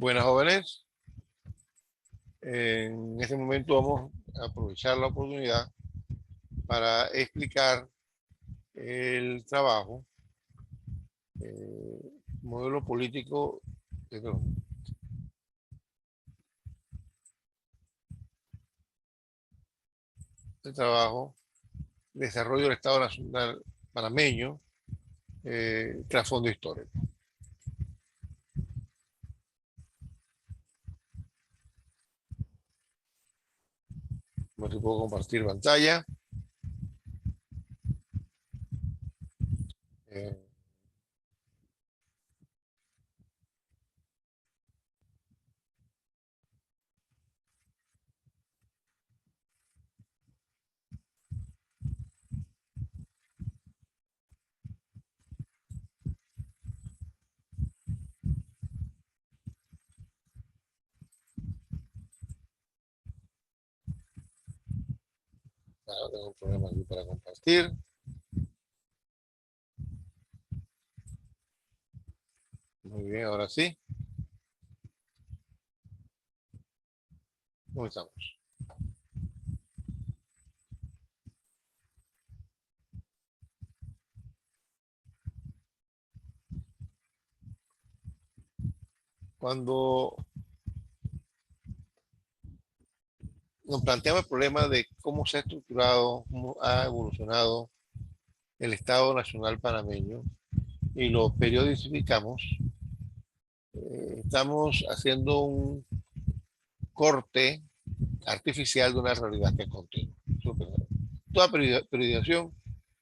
Buenas jóvenes, en este momento vamos a aprovechar la oportunidad para explicar el trabajo, modelo político, perdón, el trabajo, desarrollo del Estado Nacional panameño, trasfondo histórico. No te puedo compartir pantalla. Eh, claro, tengo un problema aquí para compartir. Muy bien, ahora sí. ¿Cómo estamos? Cuando nos planteamos el problema de cómo se ha estructurado, cómo ha evolucionado el Estado Nacional panameño y lo periodificamos, estamos haciendo un corte artificial de una realidad que es continua. Toda periodización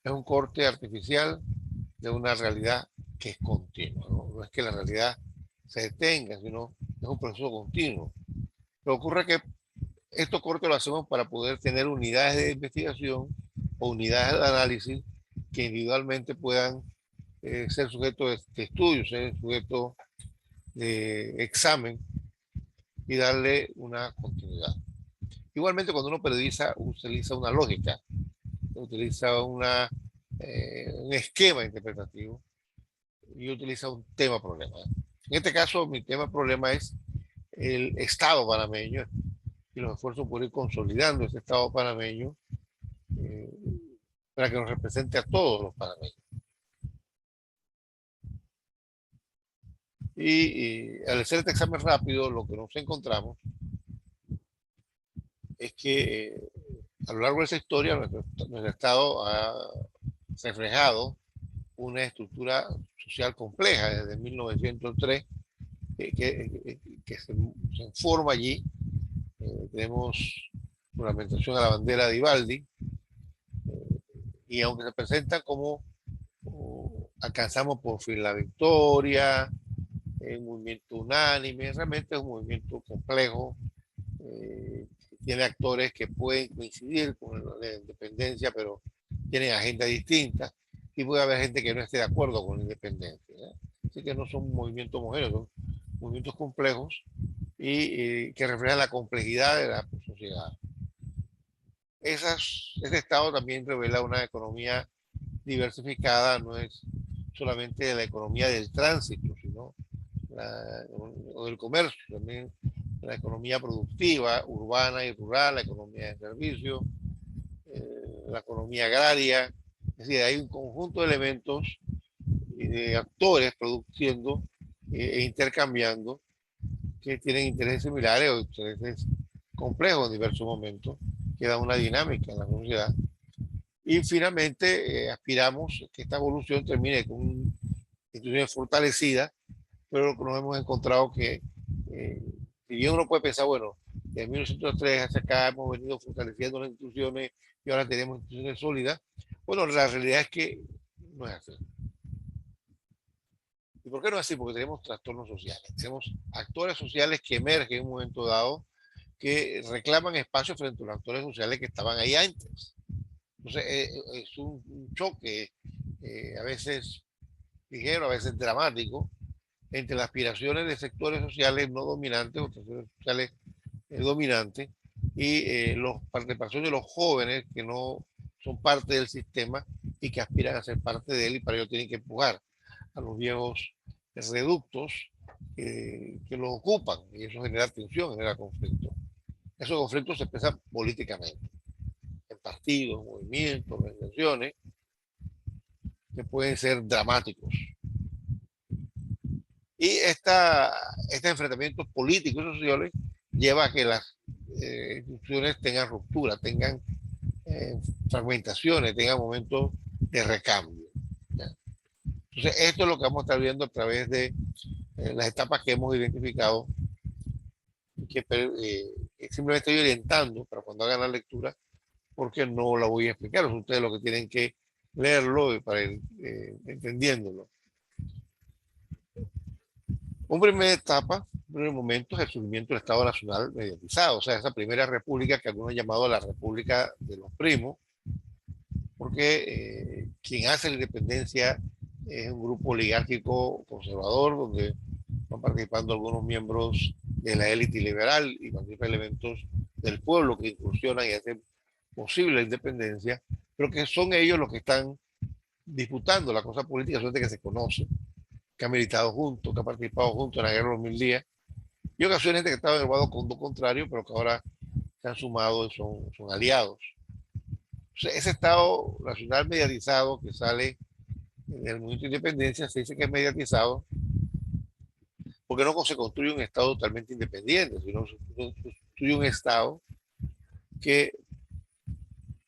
es un corte artificial de una realidad que es continua. No es que la realidad se detenga, sino es un proceso continuo. Lo que ocurre es que estos cortes lo hacemos para poder tener unidades de investigación o unidades de análisis que individualmente puedan ser sujetos de estudio, ser sujetos de examen y darle una continuidad. Igualmente, cuando uno periodiza, utiliza una lógica, utiliza un esquema interpretativo y utiliza un tema problema. En este caso, mi tema problema es el Estado panameño y los esfuerzos por ir consolidando ese Estado panameño eh, para que nos represente a todos los panameños. Y al hacer este examen rápido, lo que nos encontramos es que a lo largo de esa historia nuestro Estado ha reflejado una estructura social compleja desde 1903 que se forma allí. Tenemos fundamentación a la bandera de Vivaldi y aunque se presenta como alcanzamos por fin la victoria, un movimiento unánime, realmente es un movimiento complejo, tiene actores que pueden coincidir con la independencia, pero tienen agendas distintas y puede haber gente que no esté de acuerdo con la independencia. Así que no son movimientos homogéneos, son movimientos complejos y que reflejan la complejidad de la sociedad. Ese estado también revela una economía diversificada, no es solamente la economía del tránsito, sino o del comercio, también la economía productiva, urbana y rural, la economía de servicios, la economía agraria. Es decir, hay un conjunto de elementos y de actores produciendo e intercambiando que tienen intereses similares o intereses complejos en diversos momentos, que dan una dinámica en la sociedad. Y finalmente aspiramos que esta evolución termine con una institución fortalecida, pero lo que nos hemos encontrado que, si bien uno puede pensar, bueno, de 1903 hasta acá hemos venido fortaleciendo las instituciones y ahora tenemos instituciones sólidas, bueno, la realidad es que no es así. ¿Y por qué no es así? Porque tenemos trastornos sociales, tenemos actores sociales que emergen en un momento dado que reclaman espacio frente a los actores sociales que estaban ahí antes. Entonces, es un choque a veces ligero, a veces dramático, entre las aspiraciones de sectores sociales no dominantes o sectores sociales dominantes y los participación de los jóvenes que no son parte del sistema y que aspiran a ser parte de él y para ello tienen que empujar a los viejos reductos que lo ocupan, y eso genera tensión, genera conflicto. Esos conflictos se expresan políticamente, en partidos, movimientos, organizaciones, que pueden ser dramáticos. Y estos enfrentamientos políticos y sociales lleva a que las instituciones tengan ruptura, tengan fragmentaciones, tengan momentos de recambio. ¿Ya? Entonces, esto es lo que vamos a estar viendo a través de las etapas que hemos identificado, que simplemente estoy orientando para cuando hagan la lectura, porque no la voy a explicar. Ustedes lo que tienen que leerlo para ir entendiéndolo. Una primera etapa, un primer momento, es el surgimiento del Estado Nacional mediatizado, o sea, esa primera república que algunos han llamado la República de los Primos, porque quien hace la independencia es un grupo oligárquico conservador, donde van participando algunos miembros de la élite liberal y participan elementos del pueblo que incursionan y hacen posible la independencia, pero que son ellos los que están disputando la cosa política, son de que se conocen, que han militado juntos, que han participado juntos en la guerra de los 1000 días, y ocasiones que estaban en el lado contrario, pero que ahora se han sumado y son aliados. Entonces, ese Estado nacional mediatizado que sale en el movimiento de independencia se dice que es mediatizado porque no se construye un Estado totalmente independiente, sino se construye un Estado que,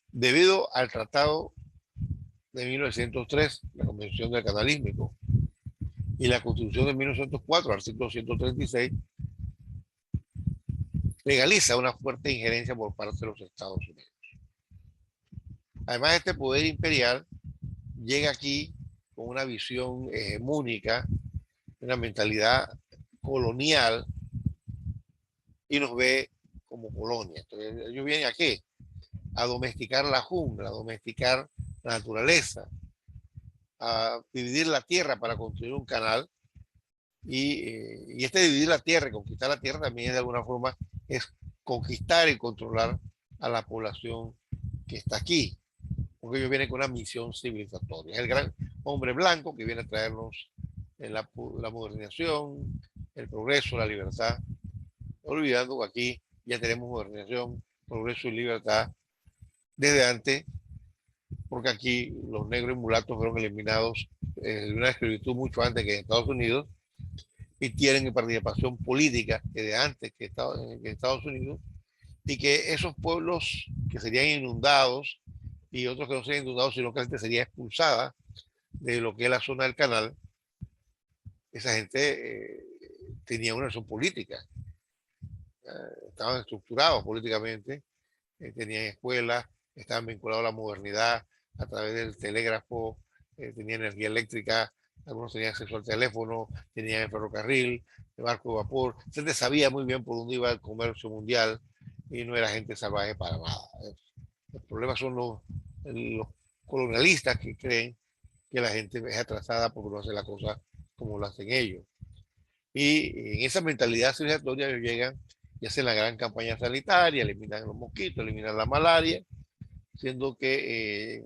debido al Tratado de 1903, la Convención del Canal Ísmico, y la Constitución de 1904, artículo 136, legaliza una fuerte injerencia por parte de los Estados Unidos. Además, este poder imperial llega aquí con una visión hegemónica, una mentalidad colonial, y nos ve como colonia. Entonces, ellos vienen aquí a domesticar la jungla, a domesticar la naturaleza, a dividir la tierra para construir un canal. Y este dividir la tierra y conquistar la tierra también de alguna forma es conquistar y controlar a la población que está aquí, porque ellos vienen con una misión civilizatoria. Es el gran hombre blanco que viene a traernos la modernización, el progreso, la libertad, olvidando que aquí ya tenemos modernización, progreso y libertad desde antes, porque aquí los negros y mulatos fueron eliminados de una esclavitud mucho antes que en Estados Unidos, y tienen participación política desde antes que Estados Unidos, y que esos pueblos que serían inundados y otros que no serían inundados, sino que la gente sería expulsada de lo que es la zona del canal, esa gente tenía una acción política, estaban estructurados políticamente, tenían escuelas, estaban vinculados a la modernidad a través del telégrafo, tenían energía eléctrica, algunos tenían acceso al teléfono, tenían el ferrocarril, el barco de vapor. Se sabía muy bien por dónde iba el comercio mundial y no era gente salvaje para nada. El problema son los colonialistas que creen que la gente es atrasada porque no hace la cosa como lo hacen ellos. Y en esa mentalidad civilizatoria ellos llegan y hacen la gran campaña sanitaria, eliminan los mosquitos, eliminan la malaria, siendo que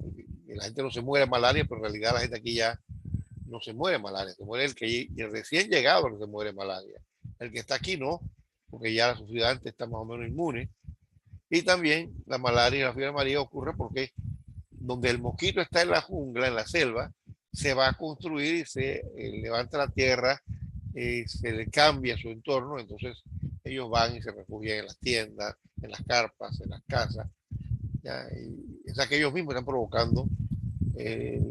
la gente no se muere de malaria, pero en realidad la gente aquí ya no se muere de malaria, se muere el recién llegado que se muere de malaria. El que está aquí no, porque ya la sociedad antes está más o menos inmune. Y también la malaria y la fiebre amarilla ocurre porque donde el mosquito está en la jungla, en la selva, se va a construir y se levanta la tierra, se le cambia su entorno, entonces ellos van y se refugian en las tiendas, en las carpas, en las casas, ¿ya? Y, o sea que ellos mismos están provocando eh,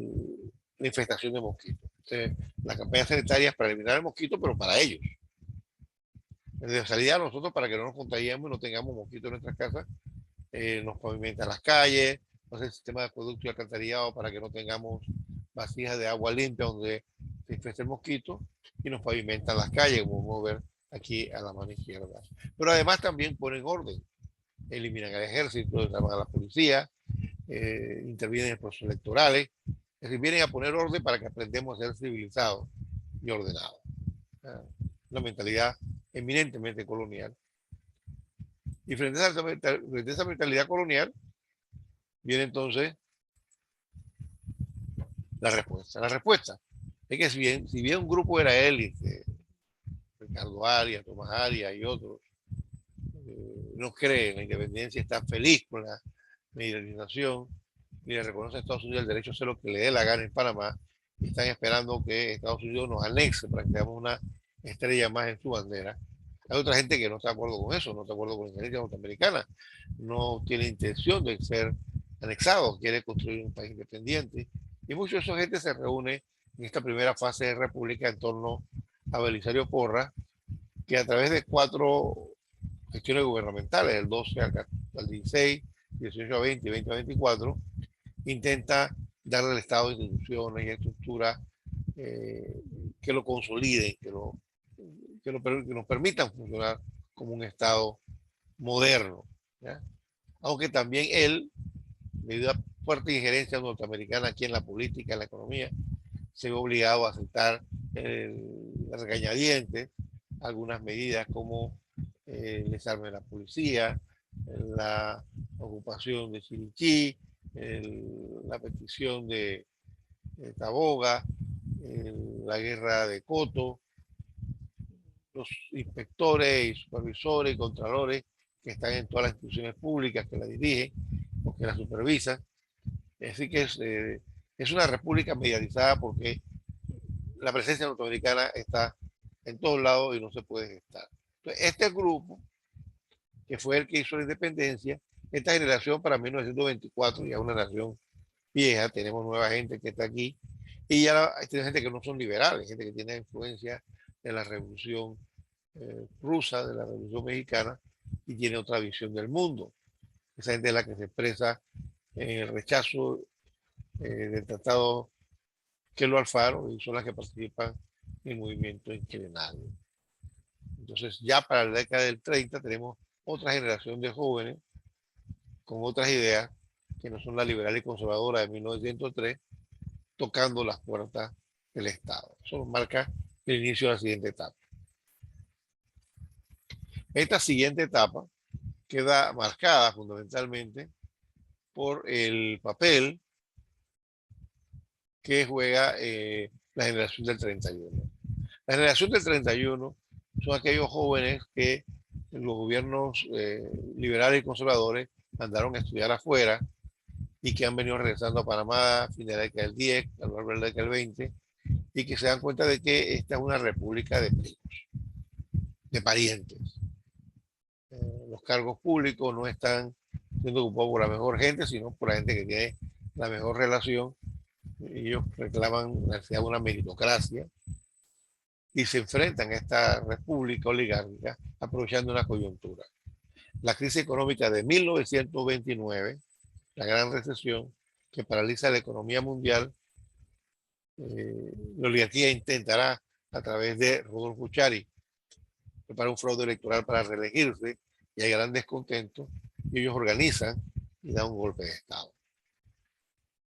la infestación de mosquitos. Entonces, la campaña sanitaria es para eliminar el mosquito, pero para ellos. De salida a nosotros, para que no nos contagiemos y no tengamos mosquitos en nuestras casas, nos pavimentan las calles, nos el sistema de acueducto y alcantarillado para que no tengamos vasijas de agua limpia donde se infeste el mosquito, y nos pavimentan las calles, como podemos ver aquí a la mano izquierda. Pero además también ponen orden, eliminan al ejército, llaman a la policía, intervienen en procesos electorales, es decir, vienen a poner orden para que aprendamos a ser civilizados y ordenados. Una mentalidad eminentemente colonial. Y frente a esa mentalidad colonial, viene entonces la respuesta. La respuesta es que si bien un grupo era élite, Ricardo Arias, Tomás Arias y otros, no cree en la independencia, está feliz con la militarización y le reconoce a Estados Unidos el derecho a hacer lo que le dé la gana en Panamá, y están esperando que Estados Unidos nos anexe para que tengamos una estrella más en su bandera. Hay otra gente que no está de acuerdo con eso, no está de acuerdo con la independencia norteamericana, no tiene intención de ser anexado, quiere construir un país independiente, y mucha de esa gente se reúne en esta primera fase de república en torno a Belisario Porras, que a través de 4 gestiones gubernamentales, del 12 al 16, 18 a 20 y 20 a 24, intenta darle al Estado instituciones y estructuras que lo consoliden, que nos permitan funcionar como un Estado moderno, ¿ya? Aunque también él, debido a fuerte injerencia norteamericana aquí en la política, en la economía, se ve obligado a aceptar el regañadientes, algunas medidas como el desarme de la policía, la ocupación de Chiriquí, la petición de Taboga, la guerra de Coto, los inspectores y supervisores y contralores que están en todas las instituciones públicas que la dirigen o que la supervisan. Así que es una república mediatizada porque la presencia norteamericana está en todos lados y no se puede estar. Entonces, este grupo, que fue el que hizo la independencia, esta generación para 1924 ya es una nación vieja, tenemos nueva gente que está aquí, y ya hay gente que no son liberales, gente que tiene influencia de la revolución rusa, de la revolución mexicana, y tiene otra visión del mundo. Esa gente es la que se expresa en el rechazo del tratado Kelo Alfaro, y son las que participan en el movimiento inclinario. Entonces, ya para la década del 30 tenemos otra generación de jóvenes con otras ideas que no son la liberal y conservadora de 1903, tocando las puertas del Estado. Eso nos marca el inicio de la siguiente etapa. Esta siguiente etapa queda marcada fundamentalmente por el papel que juega la generación del 31. La generación del 31 son aquellos jóvenes que los gobiernos liberales y conservadores mandaron a estudiar afuera y que han venido regresando a Panamá a fin de la década del 10, a lo largo de la década del 20, y que se dan cuenta de que esta es una república de primos, de parientes. Los cargos públicos no están siendo ocupados por la mejor gente, sino por la gente que tiene la mejor relación. Ellos reclaman la necesidad de una meritocracia y se enfrentan a esta república oligárquica aprovechando una coyuntura. La crisis económica de 1929, la gran recesión que paraliza la economía mundial, la oligarquía intentará a través de Rodolfo Chari preparar un fraude electoral para reelegirse, y hay gran descontento, y ellos organizan y dan un golpe de Estado.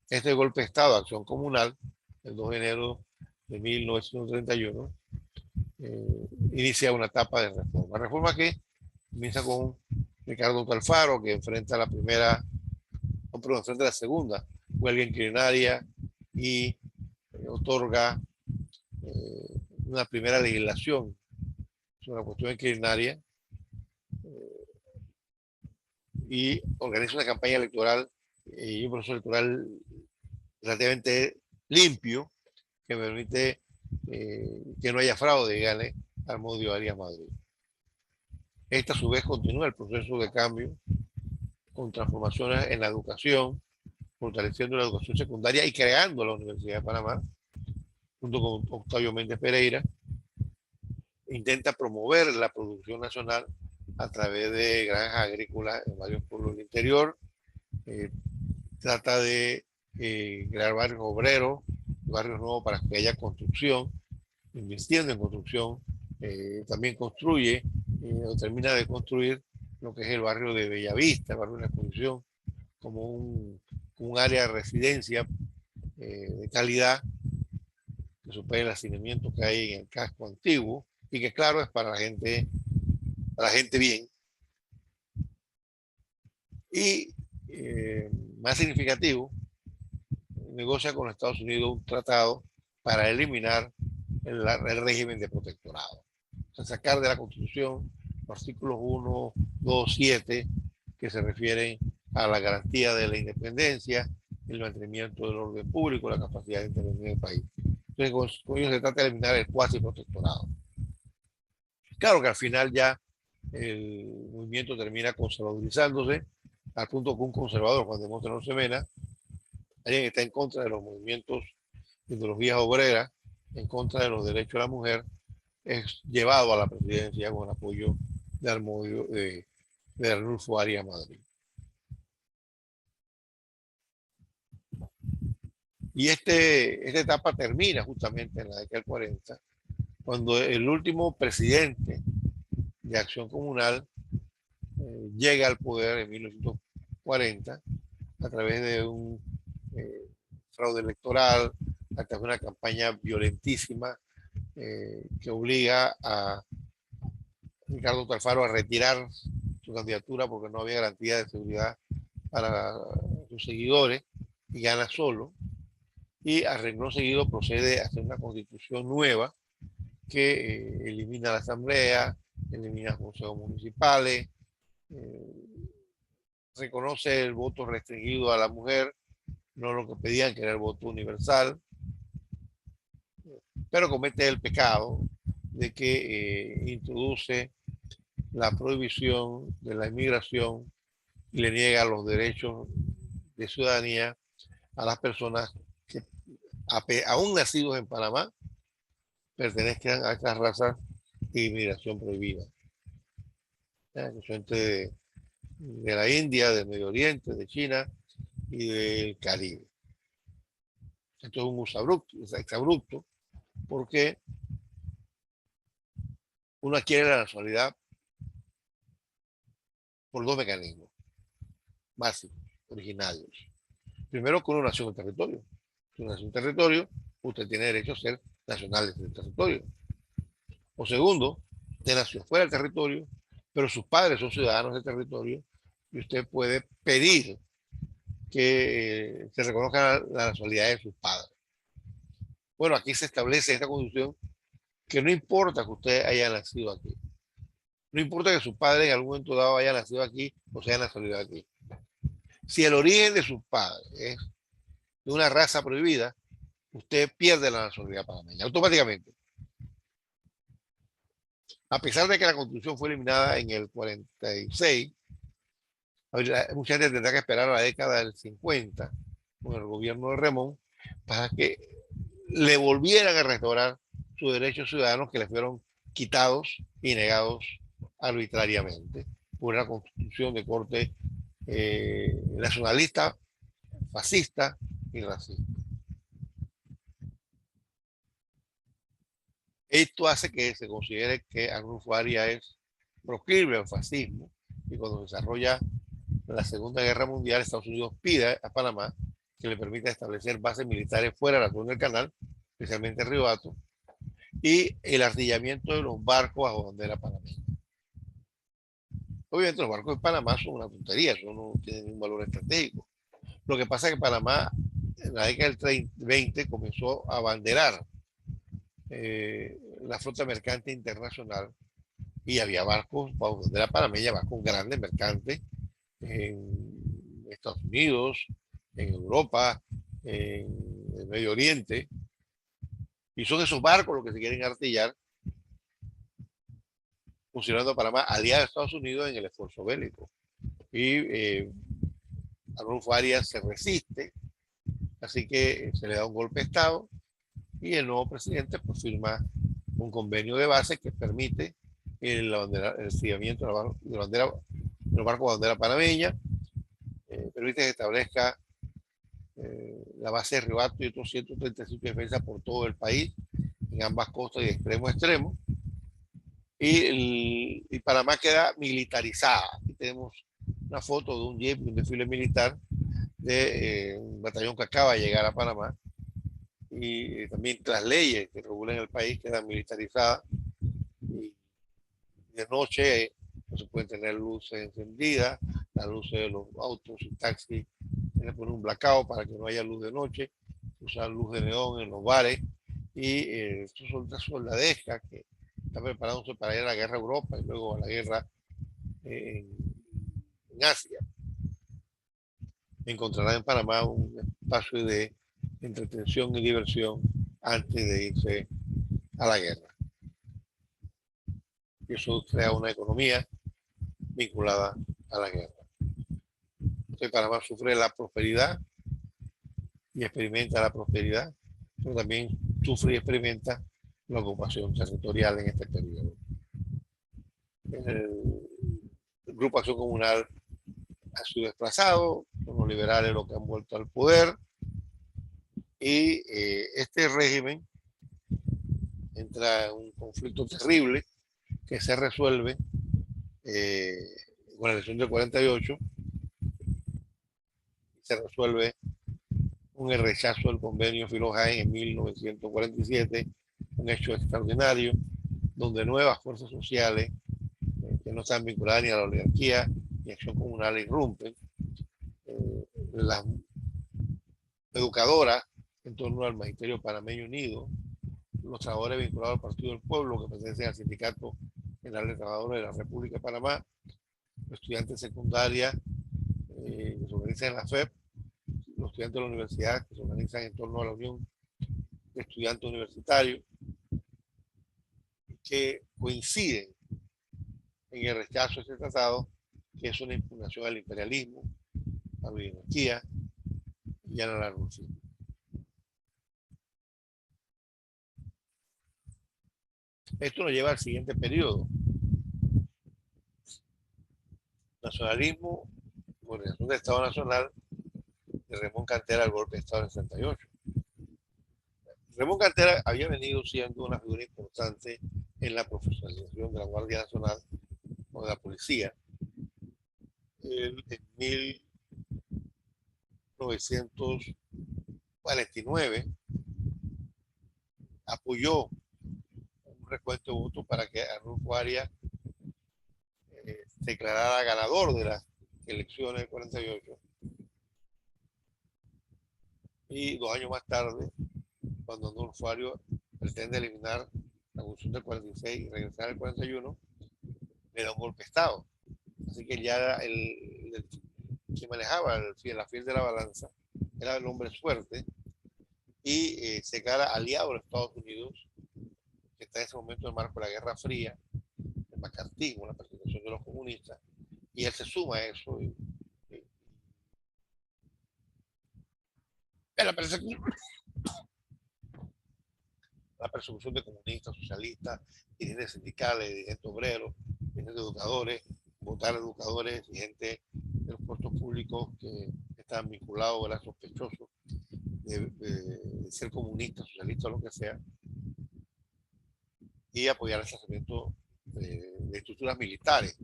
Este golpe de Estado, acción comunal, el 2 de enero de 1931, inicia una etapa de reforma. Reforma que comienza con Ricardo Alfaro, que enfrenta la primera, no, perdón, enfrenta la segunda huelga inclinaria y otorga una primera legislación sobre la cuestión inclinaria y organiza una campaña electoral y un proceso electoral relativamente limpio que permite que no haya fraude y gane Almodio Arias Madrid. Esta a su vez continúa el proceso de cambio con transformaciones en la educación, fortaleciendo la educación secundaria y creando la Universidad de Panamá, junto con Octavio Méndez Pereira. Intenta promover la producción nacional a través de granjas agrícolas en varios pueblos del interior. Trata de crear barrios obreros, barrios nuevos para que haya construcción, invirtiendo en construcción. También construye o termina de construir lo que es el barrio de Bellavista, el barrio de la Exposición, como un área de residencia de calidad que supera el hacinamiento que hay en el casco antiguo y que claro es para la gente bien. Y más significativo, negocia con Estados Unidos un tratado para eliminar el régimen de protectorado. sacar de la Constitución los artículos 1, 2, 7, que se refieren a la garantía de la independencia, el mantenimiento del orden público, la capacidad de intervenir en el país. Entonces, con ello se trata de eliminar el cuasi protectorado. Claro que al final ya el movimiento termina conservadorizándose, al punto que un conservador, Juan de Montenegro Semena, alguien que está en contra de los movimientos de ideologías obreras, en contra de los derechos de la mujer, es llevado a la presidencia con apoyo de Arnulfo Arias Madrid. Y esta etapa termina justamente en la década del 40, cuando el último presidente de Acción Comunal llega al poder en 1940 a través de un fraude electoral, a través de una campaña violentísima que obliga a Ricardo Alfaro a retirar su candidatura porque no había garantía de seguridad para sus seguidores y gana solo. Y a renglón seguido procede a hacer una constitución nueva que elimina la asamblea, elimina los consejos municipales, reconoce el voto restringido a la mujer, no lo que pedían que era el voto universal, pero comete el pecado de que introduce la prohibición de la inmigración y le niega los derechos de ciudadanía a las personas que, aún nacidos en Panamá, pertenezcan a estas razas de inmigración prohibida. Gente de la India, del Medio Oriente, de China y del Caribe. Esto es un exabrupto, porque uno adquiere la nacionalidad por dos mecanismos básicos, originarios. Primero, que uno nació en el territorio. Si uno nació en el territorio, usted tiene derecho a ser nacional del territorio. O segundo, usted nació fuera del territorio, pero sus padres son ciudadanos del territorio y usted puede pedir que se reconozca la nacionalidad de sus padres. Bueno, aquí se establece esta constitución que no importa que usted haya nacido aquí. No importa que su padre en algún momento dado haya nacido aquí o sea nacionalidad aquí. Si el origen de sus padres es de una raza prohibida, usted pierde la nacionalidad panameña automáticamente. A pesar de que la constitución fue eliminada en el 46, mucha gente tendrá que esperar a la década del 50 con el gobierno de Remón para que le volvieran a restaurar sus derechos ciudadanos que le fueron quitados y negados arbitrariamente por una constitución de corte nacionalista, fascista y racista. Esto hace que se considere que Arnulfo Arias es proclive al fascismo y cuando se desarrolla la Segunda Guerra Mundial, Estados Unidos pide a Panamá que le permita establecer bases militares fuera de la zona del canal, especialmente en Río Hato, y el artillamiento de los barcos bajo bandera panameña. Obviamente los barcos de Panamá son una tontería, eso no tiene un valor estratégico. Lo que pasa es que Panamá en la década del 20 comenzó a abanderar la flota mercante internacional y había barcos bajo bandera panameña, barcos grandes mercantes en Estados Unidos, en Europa, en el Medio Oriente, y son esos barcos los que se quieren artillar, considerando a Panamá aliado de Estados Unidos en el esfuerzo bélico. Y Arnulfo Arias se resiste, así que se le da un golpe de Estado y el nuevo presidente pues, firma un convenio de base que permite el activamiento de los barcos de bandera panameña, permite que se establezca la base de Río Hato y otros 130 sitios de defensa por todo el país, en ambas costas y de extremo a extremo. Y Panamá queda militarizada. Aquí tenemos una foto de un jeep, un desfile militar de un batallón que acaba de llegar a Panamá. Y también las leyes que regulan el país quedan militarizadas. Y de noche no se pueden tener luces encendidas, las luces de los autos y taxis se poner un blackout para que no haya luz de noche, usar luz de neón en los bares y estas son las soldadescas que está preparándose para ir a la guerra a Europa y luego a la guerra en Asia, encontrarán en Panamá un espacio de entretención y diversión antes de irse a la guerra. Y eso crea una economía vinculada a la guerra. Entonces Panamá sufre la prosperidad y experimenta la prosperidad, pero también sufre y experimenta la ocupación territorial en este periodo. El Grupo Acción Comunal ha sido desplazado, son los liberales los que han vuelto al poder, y este régimen entra en un conflicto terrible que se resuelve con la elección del 48, se resuelve con el rechazo del convenio Filo-Jaén en 1947, un hecho extraordinario, donde nuevas fuerzas sociales que no están vinculadas ni a la oligarquía ni a Acción Comunal irrumpen. Las educadoras en torno al Magisterio Panameño Unido, los trabajadores vinculados al Partido del Pueblo que pertenecen al Sindicato General de Trabajadores de la República de Panamá, los estudiantes de secundaria que se organizan en la FEP, los estudiantes de la universidad que se organizan en torno a la Unión de Estudiantes Universitarios, que coinciden en el rechazo a este tratado, que es una impugnación al imperialismo, a la oligarquía y al anarquismo. Esto nos lleva al siguiente periodo. Nacionalismo, organización del Estado Nacional, de Ramón Cantera al golpe de Estado del 68. Ramón Cantera había venido siendo una figura importante en la profesionalización de la Guardia Nacional o de la policía. Él, en 1949 apoyó un recuento de votos para que Arnulfo Arias se declarara ganador de las elecciones del 48. Y 2 años más tarde, cuando Arnulfo Arias pretende eliminar la Constitución del 46 y regresar al 41, le da un golpe de Estado. Así que ya el que manejaba la fiel de la balanza era el hombre fuerte y se declara aliado a los Estados Unidos, que está en ese momento en el marco de la Guerra Fría, el macartismo, la persecución de los comunistas, y él se suma a eso. La persecución de comunistas, socialistas, dirigentes sindicales, dirigentes obreros, dirigentes educadores, votar educadores y gente de los puestos públicos que estaban vinculados, eran sospechosos de ser comunistas, socialistas, lo que sea, y apoyar el lanzamiento de estructuras militares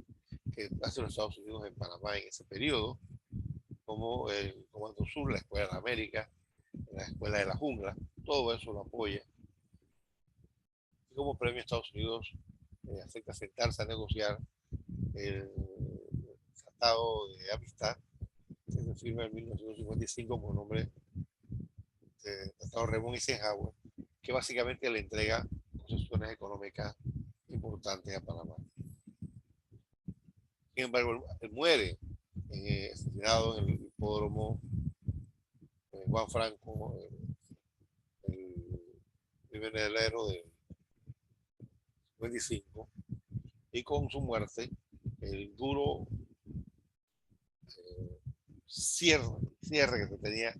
que hacen los Estados Unidos en Panamá en ese periodo, como el Comando Sur, la Escuela de América, la Escuela de la Jungla, todo eso lo apoya. Y como premio Estados Unidos acepta sentarse a negociar el tratado de amistad que se firma en 1955 con nombre de Tratado Ramón Eisenhower, que básicamente le entrega concesiones económicas importantes a Panamá. Sin embargo, él muere asesinado en el hipódromo Juan Franco el 1 de enero de 25, y con su muerte el duro cierre que se tenía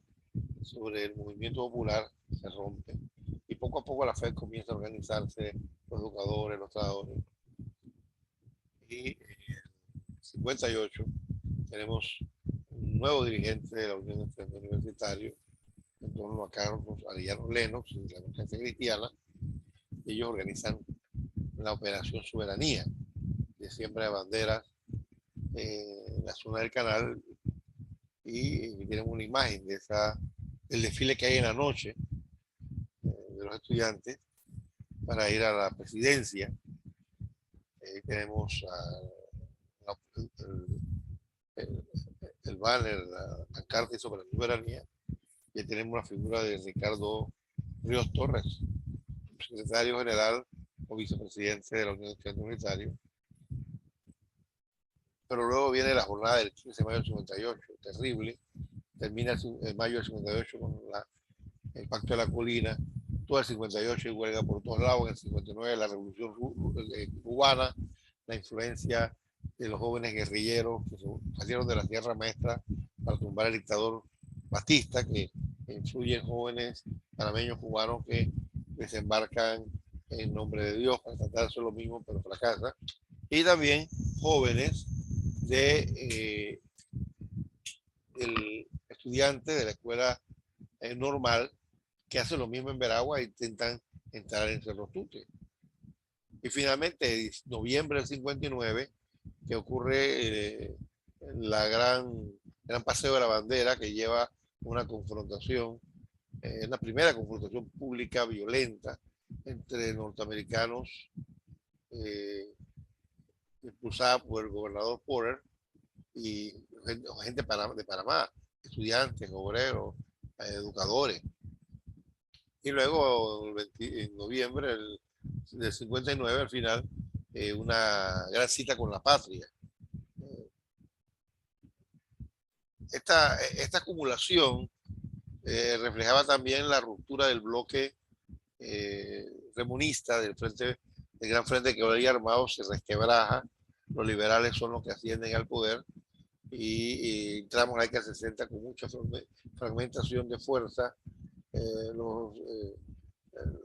sobre el movimiento popular se rompe, y poco a poco la FED comienza a organizarse, los educadores, los trabajadores, y en el 58 tenemos un nuevo dirigente de la Unión de Estudiantes Universitarios en torno a Carlos Arellano Lennox y la emergencia cristiana. Ellos organizan la Operación Soberanía de siembra de banderas en la zona del canal, y tenemos una imagen de del desfile que hay en la noche de los estudiantes para ir a la presidencia. Tenemos el banner, la pancarta sobre la soberanía, y tenemos la figura de Ricardo Ríos Torres, secretario general o vicepresidente de la Unión de Estudiantes Unitarios. Pero luego viene la jornada del 15 de mayo del 58, terrible. Termina en mayo del 58 con el Pacto de la Colina. Todo el 58 y huelga por todos lados. En el 59 la Revolución Cubana, la influencia de los jóvenes guerrilleros que salieron de la Sierra Maestra para tumbar al dictador Batista, que influye en jóvenes panameños cubanos que desembarcan en nombre de Dios para tratar de hacer lo mismo, pero fracasa. Y también jóvenes del estudiante de la escuela normal que hacen lo mismo en Veragua e intentan entrar en Cerro Tute. Y finalmente, en noviembre del 59, que ocurre la gran paseo de la bandera que lleva una confrontación, la primera confrontación pública violenta entre norteamericanos, impulsada por el gobernador Porter y gente de Panamá, estudiantes, obreros, educadores. Y luego, en noviembre del 59, al final, una gran cita con la patria. Esta acumulación reflejaba también la ruptura del bloque remunista del Gran Frente que había armado, se resquebraja, los liberales son los que ascienden al poder y entramos a la década 60 con mucha fragmentación de fuerza.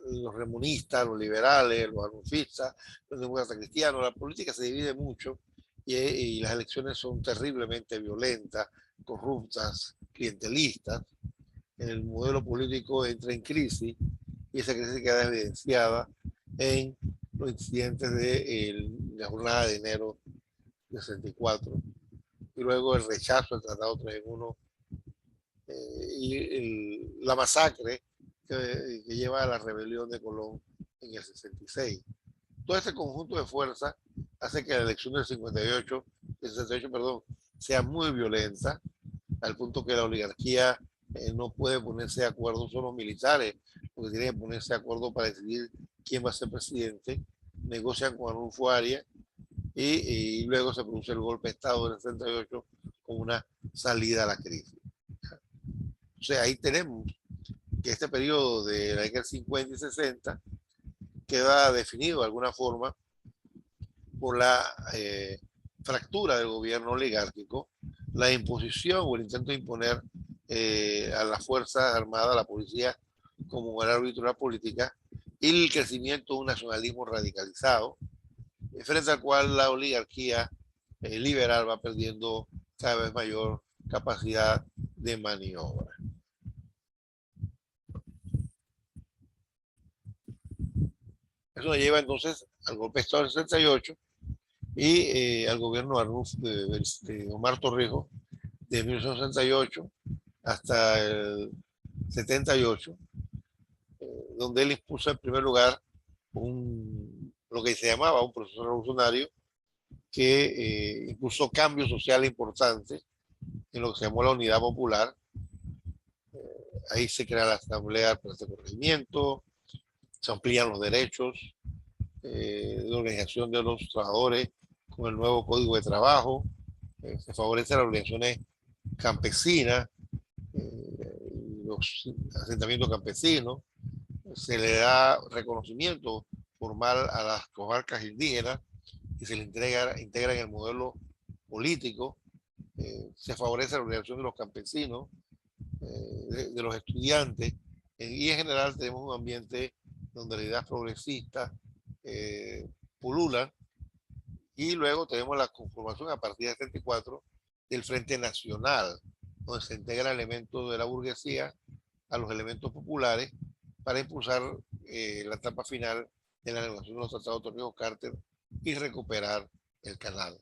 Los remunistas, los liberales, los anufistas, los demócratas cristianos, la política se divide mucho y las elecciones son terriblemente violentas, corruptas, clientelistas. El modelo político entra en crisis y esa crisis queda evidenciada en los incidentes de la jornada de enero de 64 y luego el rechazo al Tratado 3 en 1 y la masacre que lleva a la rebelión de Colón en el 66. Todo este conjunto de fuerzas hace que la elección del 68, perdón, sea muy violenta, al punto que la oligarquía no puede ponerse de acuerdo, son los militares porque tienen que ponerse de acuerdo para decidir quién va a ser presidente, negocian con Arnulfo Arias y luego se produce el golpe de Estado del 68 con una salida a la crisis. O sea, ahí tenemos que este periodo de la década 50 y 60 queda definido de alguna forma por la fractura del gobierno oligárquico, la imposición o el intento de imponer a las Fuerzas Armadas, a la policía, como el árbitro de la política, y el crecimiento de un nacionalismo radicalizado, frente al cual la oligarquía liberal va perdiendo cada vez mayor capacidad de maniobra. Eso nos lleva entonces al golpe de Estado del 68 y al gobierno de Omar Torrijos de 1968 hasta el 78, donde él impuso en primer lugar lo que se llamaba un proceso revolucionario que impulsó cambios sociales importantes en lo que se llamó la Unidad Popular. Ahí se crea la Asamblea para este corregimiento, se amplían los derechos de organización de los trabajadores con el nuevo Código de Trabajo, se favorecen las organizaciones campesinas, los asentamientos campesinos, se le da reconocimiento formal a las comarcas indígenas y se le integra en el modelo político, se favorece la organización de los campesinos, de los estudiantes, y en general tenemos un ambiente donde la idea progresista pulula, y luego tenemos la conformación a partir del 74 del Frente Nacional, donde se integra elementos de la burguesía a los elementos populares para impulsar la etapa final de la negociación de los tratados de Torrijos-Carter y recuperar el canal.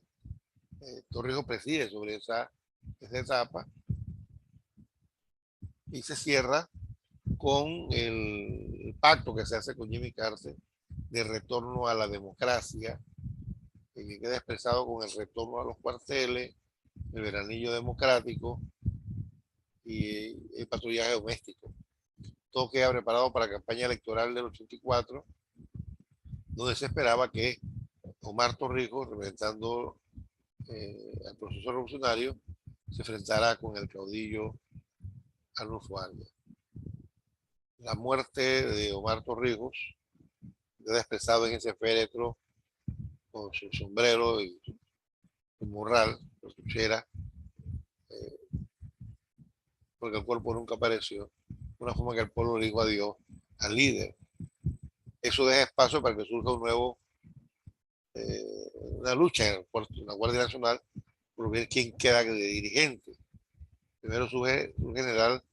Torrijos preside sobre esa etapa y se cierra con el pacto que se hace con Jimmy Carter de retorno a la democracia, que queda expresado con el retorno a los cuarteles, el veranillo democrático y el patrullaje doméstico. Todo queda preparado para la campaña electoral del 84 donde se esperaba que Omar Torrijos, representando al proceso revolucionario, se enfrentara con el caudillo Arnulfo Anguia. La muerte de Omar Torrijos queda expresado en ese féretro con su sombrero y su morral, su trinchera, porque el cuerpo nunca apareció, una forma que el pueblo le dijo adiós al líder. Eso deja espacio para que surja un nuevo, una lucha en la Guardia Nacional por ver quién queda de dirigente. Primero surge un general,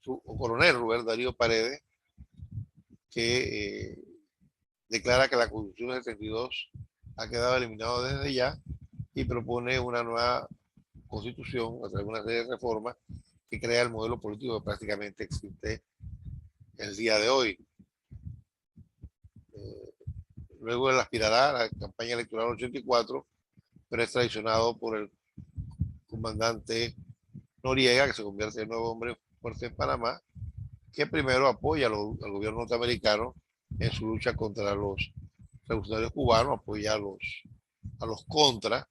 o coronel Rubén Darío Paredes, que declara que la Constitución del 72 ha quedado eliminado desde ya y propone una nueva constitución a través de una serie de reformas que crea el modelo político que prácticamente existe el día de hoy. Luego él aspirará a la campaña electoral 84, pero es traicionado por el comandante Noriega, que se convierte en nuevo hombre fuerte en Panamá, que primero apoya al gobierno norteamericano en su lucha contra los revolucionarios cubanos, apoya a los contras,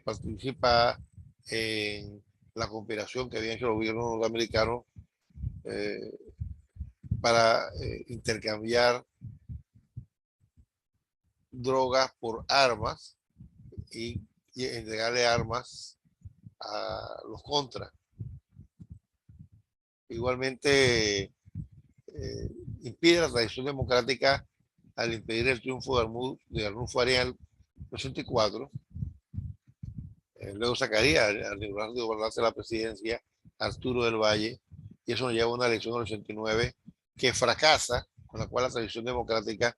participa en la conspiración que habían hecho los gobiernos norteamericanos para intercambiar drogas por armas y entregarle armas a los contras. Igualmente impide la tradición democrática al impedir el triunfo de Arnulfo Arias en el 84. Luego sacaría al lugar de gobernarse la presidencia Arturo del Valle, y eso nos lleva a una elección del 89 que fracasa, con la cual la tradición democrática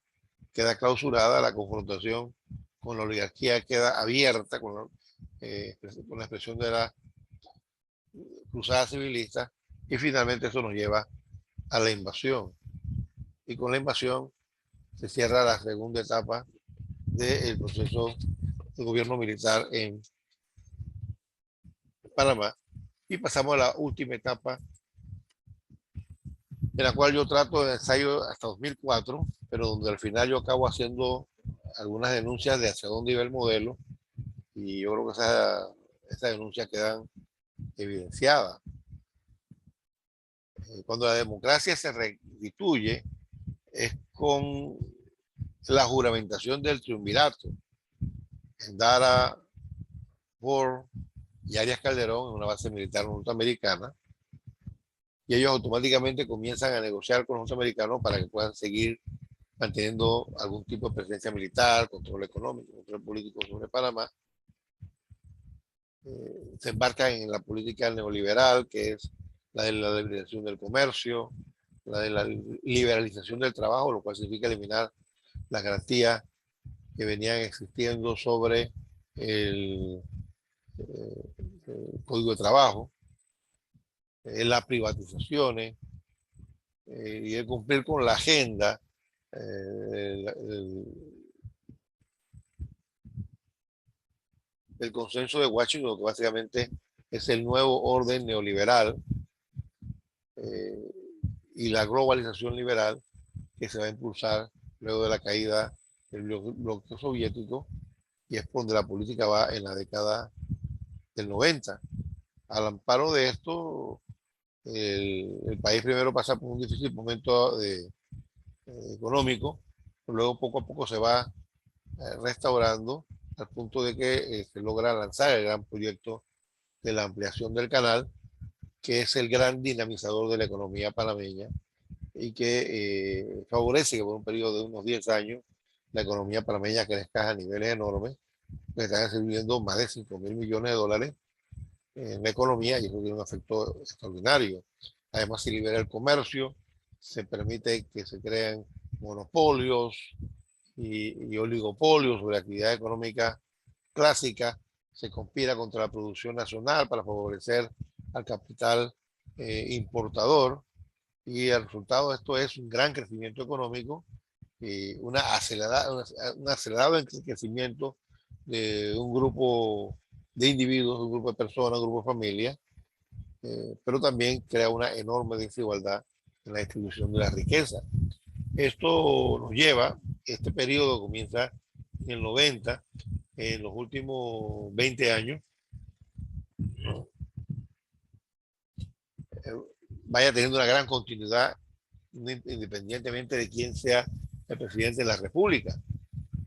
queda clausurada, la confrontación con la oligarquía queda abierta con la expresión de la cruzada civilista, y finalmente eso nos lleva a la invasión. Y con la invasión se cierra la segunda etapa del proceso de gobierno militar en Panamá, y pasamos a la última etapa, en la cual yo trato de ensayo hasta 2004, pero donde al final yo acabo haciendo algunas denuncias de hacia dónde iba el modelo, y yo creo que esas denuncias quedan evidenciadas. Cuando la democracia se restituye es con la juramentación del triunvirato. Endara, Ford y Arias Calderón en una base militar norteamericana, y ellos automáticamente comienzan a negociar con los norteamericanos para que puedan seguir manteniendo algún tipo de presencia militar, control económico, control político sobre Panamá. Se embarcan en la política neoliberal, que es la de la liberalización del comercio, la de la liberalización del trabajo, lo cual significa eliminar las garantías que venían existiendo sobre el código de trabajo, las privatizaciones, y el cumplir con la agenda, el consenso de Washington, que básicamente es el nuevo orden neoliberal, y la globalización liberal que se va a impulsar luego de la caída del bloque soviético, y es donde la política va en la década del 90. Al amparo de esto, el país primero pasa por un difícil momento económico, pero luego poco a poco se va restaurando al punto de que se logra lanzar el gran proyecto de la ampliación del canal, que es el gran dinamizador de la economía panameña y que favorece que por un periodo de unos 10 años la economía panameña crezca a niveles enormes, que están sirviendo más de 5.000 millones de dólares en la economía, y eso tiene un efecto extraordinario. Además, se libera el comercio, se permite que se creen monopolios y oligopolios sobre actividad económica clásica, se conspira contra la producción nacional para favorecer al capital importador, y el resultado de esto es un gran crecimiento económico y un acelerado crecimiento de un grupo de individuos, un grupo de personas, un grupo de familias, pero también crea una enorme desigualdad en la distribución de la riqueza. Esto nos lleva este periodo comienza en el 90, en los últimos 20 años, vaya teniendo una gran continuidad independientemente de quién sea el presidente de la República.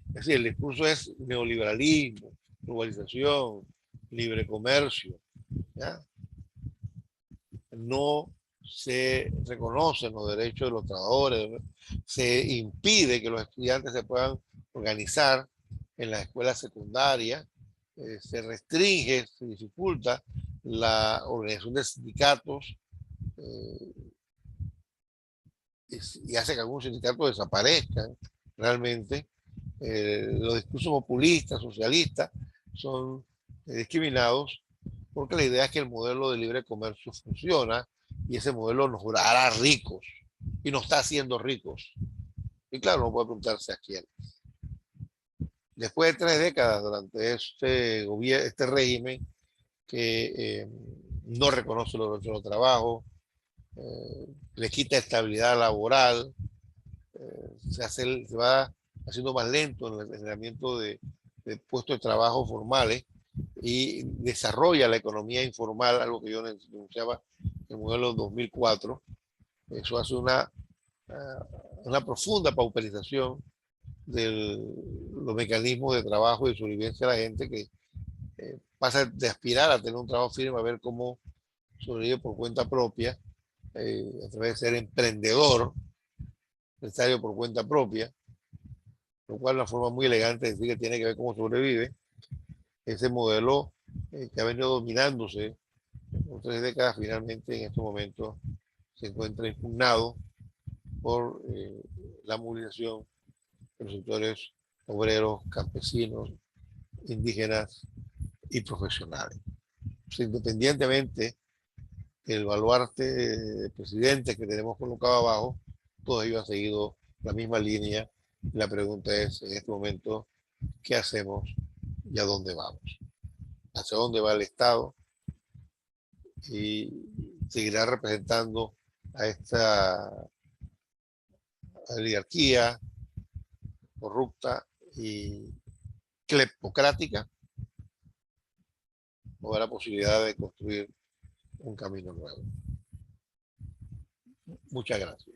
Es decir, el discurso es neoliberalismo, globalización, libre comercio, ¿ya? No se reconocen los derechos de los trabajadores, se impide que los estudiantes se puedan organizar en las escuelas secundarias, se restringe, se dificulta la organización de sindicatos eh, y hace que algunos sindicatos desaparezcan realmente. Los discursos populistas, socialistas, son discriminados porque la idea es que el modelo de libre comercio funciona y ese modelo nos hará ricos y nos está haciendo ricos. Y claro, no puede preguntarse a quién. Después de 3 décadas durante este régimen que no reconoce los derechos de trabajo, le quita estabilidad laboral, se va haciendo más lento en el generamiento de puestos de trabajo formales y desarrolla la economía informal, algo que yo denunciaba en el modelo 2004. Eso hace una profunda pauperización de los mecanismos de trabajo y de sobrevivencia de la gente que pasa de aspirar a tener un trabajo firme a ver cómo sobrevive por cuenta propia, a través de ser emprendedor, empresario por cuenta propia, lo cual es una forma muy elegante de decir que tiene que ver cómo sobrevive. Ese modelo que ha venido dominándose por 3 décadas, finalmente en estos momentos se encuentra impugnado por la movilización de los sectores obreros, campesinos, indígenas y profesionales. Pues, independientemente del baluarte de presidente que tenemos colocado abajo, todos ellos han seguido la misma línea. La pregunta es, en este momento, ¿qué hacemos y a dónde vamos? ¿Hacia dónde va el Estado? Y seguirá representando a esta oligarquía corrupta y cleptocrática, o la posibilidad de construir un camino nuevo. Muchas gracias.